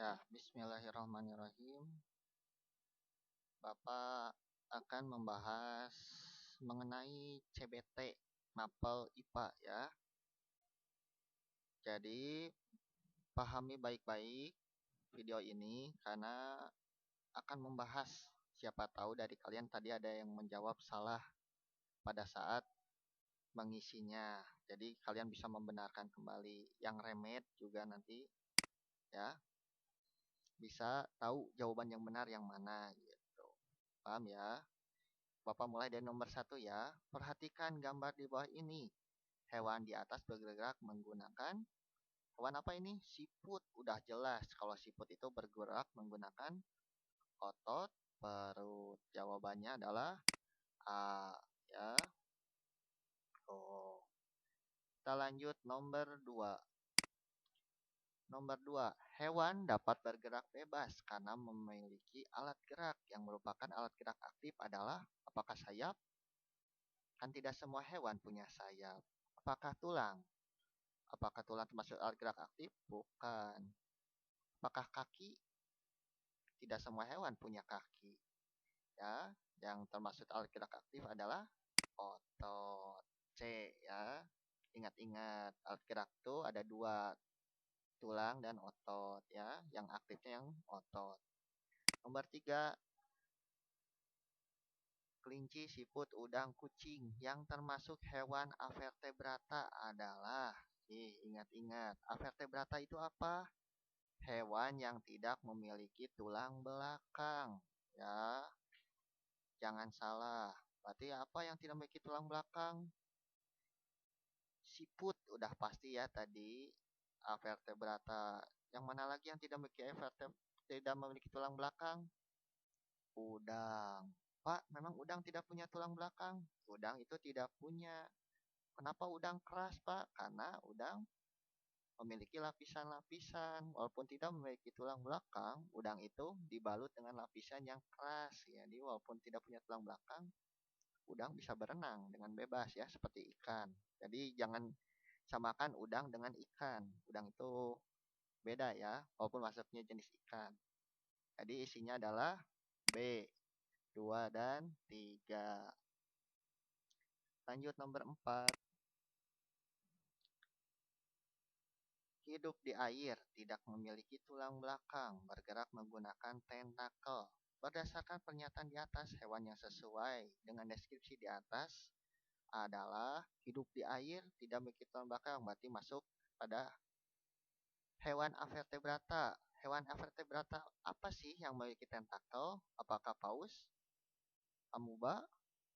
Ya, bismillahirrahmanirrahim. Bapak akan membahas mengenai CBT, mapel IPA ya. Jadi, pahami baik-baik video ini karena akan membahas, siapa tahu dari kalian tadi ada yang menjawab salah pada saat mengisinya. Jadi, kalian bisa membenarkan kembali. Yang remed juga nanti ya bisa tahu jawaban yang benar yang mana gitu. Paham ya? Bapak mulai dari nomor 1 ya. Perhatikan gambar di bawah ini. Hewan di atas bergerak menggunakan hewan apa ini? Siput. Udah jelas kalau siput itu bergerak menggunakan otot perut. Jawabannya adalah A ya. Oh. Kita lanjut nomor 2. Nomor 2, hewan dapat bergerak bebas karena memiliki alat gerak yang merupakan alat gerak aktif adalah apakah sayap? Kan tidak semua hewan punya sayap. Apakah tulang? Apakah tulang termasuk alat gerak aktif? Bukan. Apakah kaki? Tidak semua hewan punya kaki. Ya, yang termasuk alat gerak aktif adalah otot. C ya. Ingat-ingat, alat gerak itu ada dua, tulang dan otot ya. Yang aktifnya yang otot. Nomor 3, kelinci, siput, udang, kucing. Yang termasuk hewan avertebrata adalah, ingat-ingat, avertebrata itu apa? Hewan yang tidak memiliki tulang belakang. Ya, jangan salah. Berarti apa yang tidak memiliki tulang belakang? Siput, udah pasti ya tadi. Avertebrata. Yang mana lagi yang tidak memiliki tulang belakang? Udang. Pak, memang udang tidak punya tulang belakang? Udang itu tidak punya. Kenapa udang keras, Pak? Karena udang memiliki lapisan-lapisan. Walaupun tidak memiliki tulang belakang, udang itu dibalut dengan lapisan yang keras. Jadi walaupun tidak punya tulang belakang, udang bisa berenang dengan bebas ya, seperti ikan. Jadi jangan samakan udang dengan ikan. Udang itu beda ya, walaupun masuknya jenis ikan. Jadi isinya adalah B, 2 dan 3. Lanjut nomor 4. Hidup di air, tidak memiliki tulang belakang, bergerak menggunakan tentakel. Berdasarkan pernyataan di atas, hewan yang sesuai dengan deskripsi di atas adalah hidup di air, tidak memiliki tulang belakang, berarti masuk pada hewan avertebrata. Hewan avertebrata apa sih yang memiliki tentakel? Apakah paus? Amuba?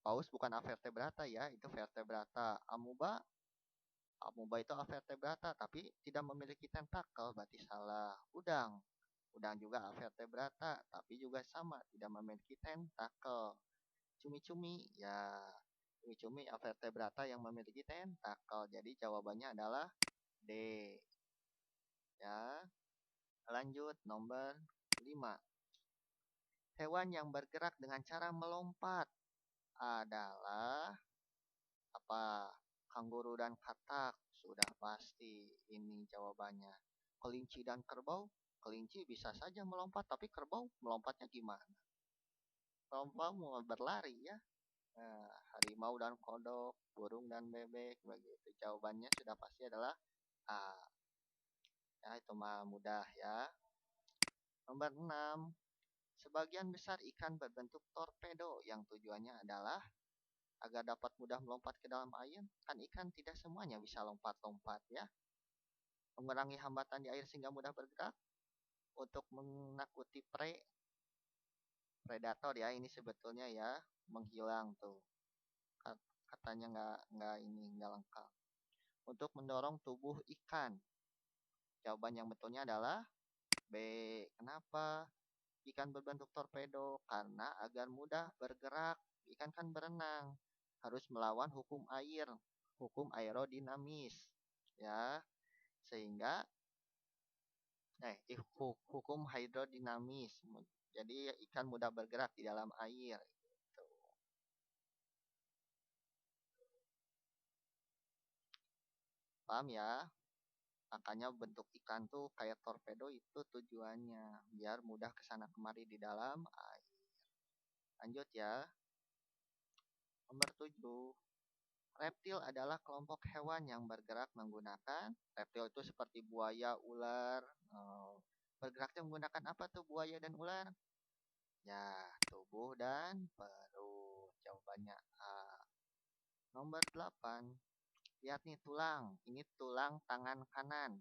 Paus bukan avertebrata ya, itu vertebrata. Amuba? Amuba itu avertebrata tapi tidak memiliki tentakel, berarti salah. Udang. Udang juga avertebrata tapi juga sama, tidak memiliki tentakel. Cumi-cumi, ya. Cumi-cumi avertebrata yang memiliki tentakel. Jadi jawabannya adalah D. Ya. Lanjut nomor 5. Hewan yang bergerak dengan cara melompat adalah apa? Kanguru dan katak. Sudah pasti ini jawabannya. Kelinci dan kerbau. Kelinci bisa saja melompat, tapi kerbau melompatnya gimana? Kerbau mau berlari ya. Nah, harimau dan kodok, burung dan bebek, begitu. Jawabannya sudah pasti adalah A. Ya, itu mah mudah ya. Nomor 6. Sebagian besar ikan berbentuk torpedo yang tujuannya adalah agar dapat mudah melompat ke dalam air. Kan ikan tidak semuanya bisa lompat-lompat ya. Mengurangi hambatan di air sehingga mudah bergerak. Untuk menakuti predator ya, ini sebetulnya ya, menghilang tuh. Katanya nggak lengkap. Untuk mendorong tubuh ikan. Jawaban yang betulnya adalah B. Kenapa? Ikan berbentuk torpedo karena agar mudah bergerak. Ikan kan berenang, harus melawan hukum air, hukum aerodinamis, ya. Sehingga hukum hidrodinamis. Jadi ikan mudah bergerak di dalam air. Gitu. Paham ya? Makanya bentuk ikan tuh kayak torpedo itu tujuannya biar mudah kesana kemari di dalam air. Lanjut ya. Nomor 7. Reptil adalah kelompok hewan yang bergerak menggunakan reptil itu seperti buaya, ular. Bergeraknya menggunakan apa tuh buaya dan ular? Ya, tubuh dan perut. Jawabannya A. Nomor 8. Lihat nih tulang. Ini tulang tangan kanan.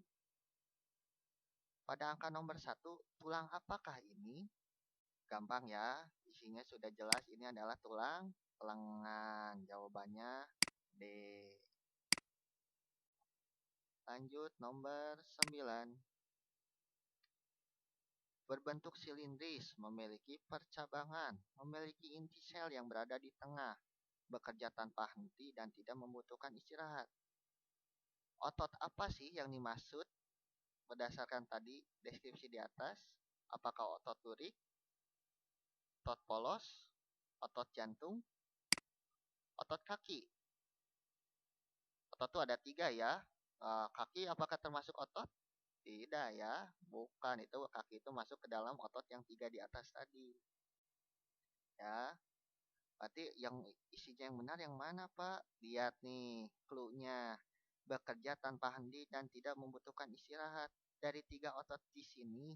Pada angka nomor 1, tulang apakah ini? Gampang ya. Isinya sudah jelas. Ini adalah tulang lengan. Jawabannya D. Lanjut nomor 9. Berbentuk silindris, memiliki percabangan, memiliki inti sel yang berada di tengah, bekerja tanpa henti dan tidak membutuhkan istirahat. Otot apa sih yang dimaksud berdasarkan tadi deskripsi di atas? Apakah otot lurik, otot polos, otot jantung, otot kaki? Otot itu ada 3 ya. Kaki apakah termasuk otot? Tidak ya, bukan. Itu kaki itu masuk ke dalam otot yang 3 di atas tadi. Ya, berarti yang isinya yang benar yang mana, Pak? Lihat nih, clue-nya. Bekerja tanpa henti dan tidak membutuhkan istirahat. Dari 3 otot di sini,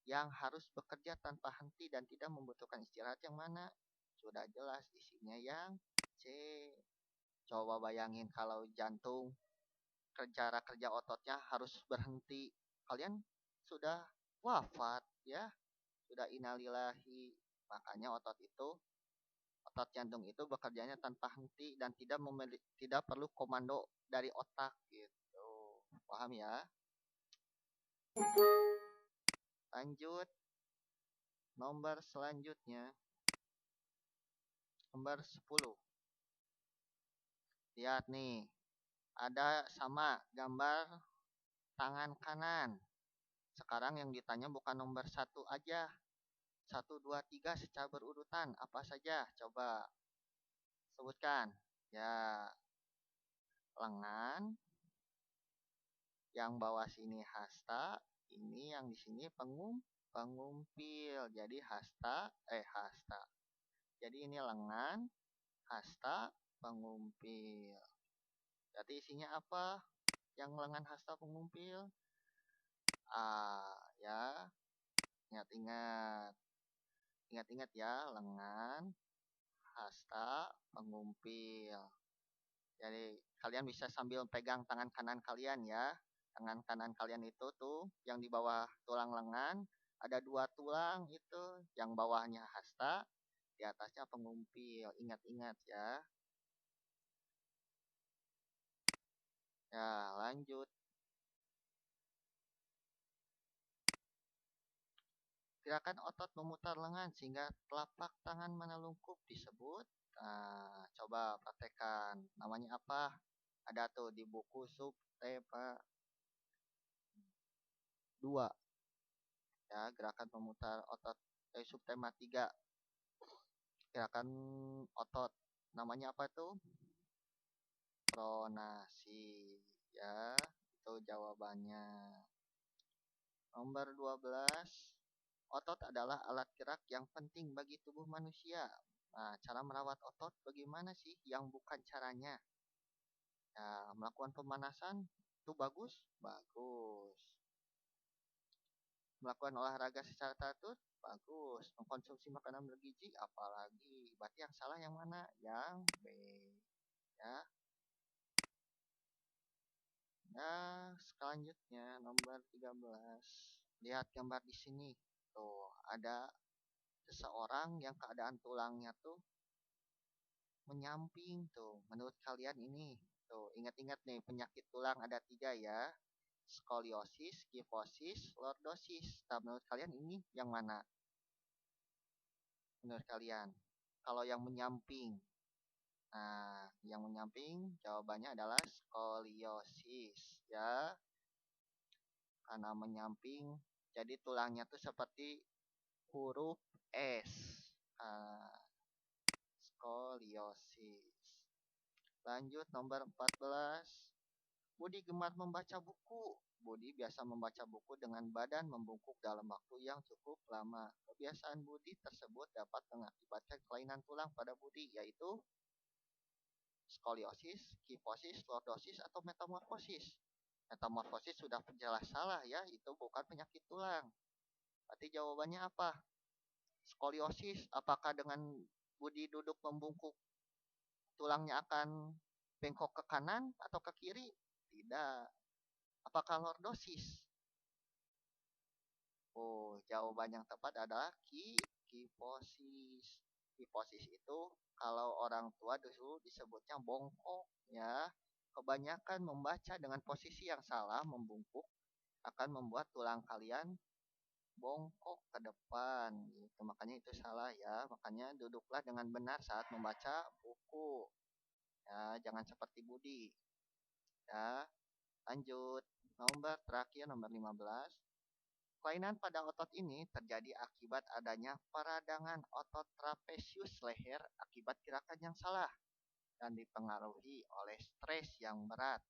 yang harus bekerja tanpa henti dan tidak membutuhkan istirahat yang mana? Sudah jelas isinya yang C. Coba bayangin kalau jantung, cara kerja ototnya harus berhenti. Kalian sudah wafat ya, sudah innalillahi. Makanya otot jantung itu bekerjanya tanpa henti dan tidak perlu komando dari otak gitu. Paham ya? Lanjut nomor selanjutnya. Nomor 10. Lihat nih, ada sama gambar tangan kanan. Sekarang yang ditanya bukan nomor 1 aja. 1, 2, 3 secara berurutan. Apa saja? Coba sebutkan. Ya, lengan. Yang bawah sini hasta. Ini yang di sini pengumpil. Jadi hasta. Jadi ini lengan, hasta, pengumpil. Jadi isinya apa? Yang lengan hasta pengumpil? Ya. Ingat-ingat. Ingat-ingat ya, lengan, hasta, pengumpil. Jadi kalian bisa sambil pegang tangan kanan kalian ya. Tangan kanan kalian itu tuh yang di bawah tulang lengan ada 2 tulang itu, yang bawahnya hasta, di atasnya pengumpil. Ingat-ingat ya. Ya, lanjut. Gerakan otot memutar lengan sehingga telapak tangan menelungkup disebut. Nah, coba praktekkan. Namanya apa? Ada tuh di buku Subtema 2. Ya, gerakan memutar otot Subtema 3. Gerakan otot. Namanya apa tuh? Pronasi. Ya, itu jawabannya. Nomor 12. Otot adalah alat gerak yang penting bagi tubuh manusia. Nah, cara merawat otot bagaimana sih yang bukan caranya? Ya, melakukan pemanasan itu bagus? Bagus. Melakukan olahraga secara teratur? Bagus. Mengkonsumsi makanan bergizi? Apalagi. Berarti yang salah yang mana? Yang B. Ya. Nah, selanjutnya nomor 13. Lihat gambar di sini. Tuh, ada seseorang yang keadaan tulangnya tuh menyamping tuh. Menurut kalian ini, tuh ingat-ingat nih penyakit tulang ada 3 ya. Skoliosis, kifosis, lordosis. Nah, menurut kalian ini yang mana? Menurut kalian? Kalau yang menyamping. Nah, yang menyamping jawabannya adalah skoliosis ya. Karena menyamping, jadi tulangnya tuh seperti huruf S. Nah, skoliosis. Lanjut nomor 14. Budi gemar membaca buku. Budi biasa membaca buku dengan badan membungkuk dalam waktu yang cukup lama. Kebiasaan Budi tersebut dapat mengakibatkan kelainan tulang pada Budi, yaitu skoliosis, kifosis, lordosis, atau metamorfosis. Metamorfosis sudah jelas salah ya, itu bukan penyakit tulang. Berarti jawabannya apa? Skoliosis, apakah dengan Budi duduk membungkuk tulangnya akan bengkok ke kanan atau ke kiri? Tidak. Apakah lordosis? Oh, jawaban yang tepat adalah kifosis. Kifosis itu kalau orang tua dulu disebutnya bongkok ya. Kebanyakan membaca dengan posisi yang salah membungkuk akan membuat tulang kalian bongkok ke depan gitu. Makanya itu salah ya. Makanya duduklah dengan benar saat membaca buku. Ya, jangan seperti Budi. Ya, lanjut. Nomor terakhir nomor 15. Kelainan pada otot ini terjadi akibat adanya peradangan otot trapesius leher akibat gerakan yang salah dan dipengaruhi oleh stres yang berat.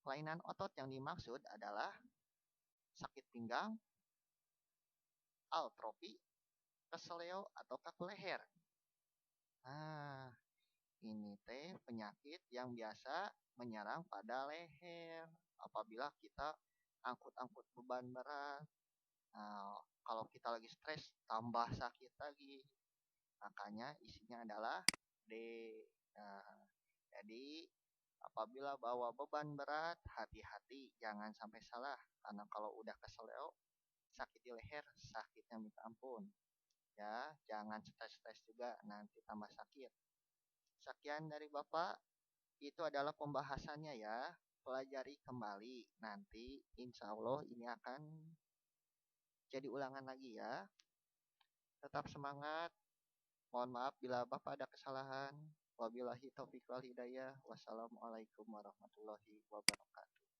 Kelainan otot yang dimaksud adalah sakit pinggang, altropi, keseleo, atau kaku leher. Nah, ini teh penyakit yang biasa menyerang pada leher apabila kita angkut-angkut beban berat. Nah, kalau kita lagi stres tambah sakit lagi. Makanya isinya adalah D. Nah, jadi apabila bawa beban berat, hati-hati jangan sampai salah. Karena kalau udah keseleo, sakit di leher, sakitnya minta ampun. Ya, jangan stres-stres juga, nanti tambah sakit. Sekian dari Bapak, itu adalah pembahasannya ya. Pelajari kembali, nanti insya Allah ini akan jadi ulangan lagi ya. Tetap semangat. Mohon maaf bila Bapak ada kesalahan. Wabillahi taufiq wal hidayah. Wassalamualaikum warahmatullahi wabarakatuh.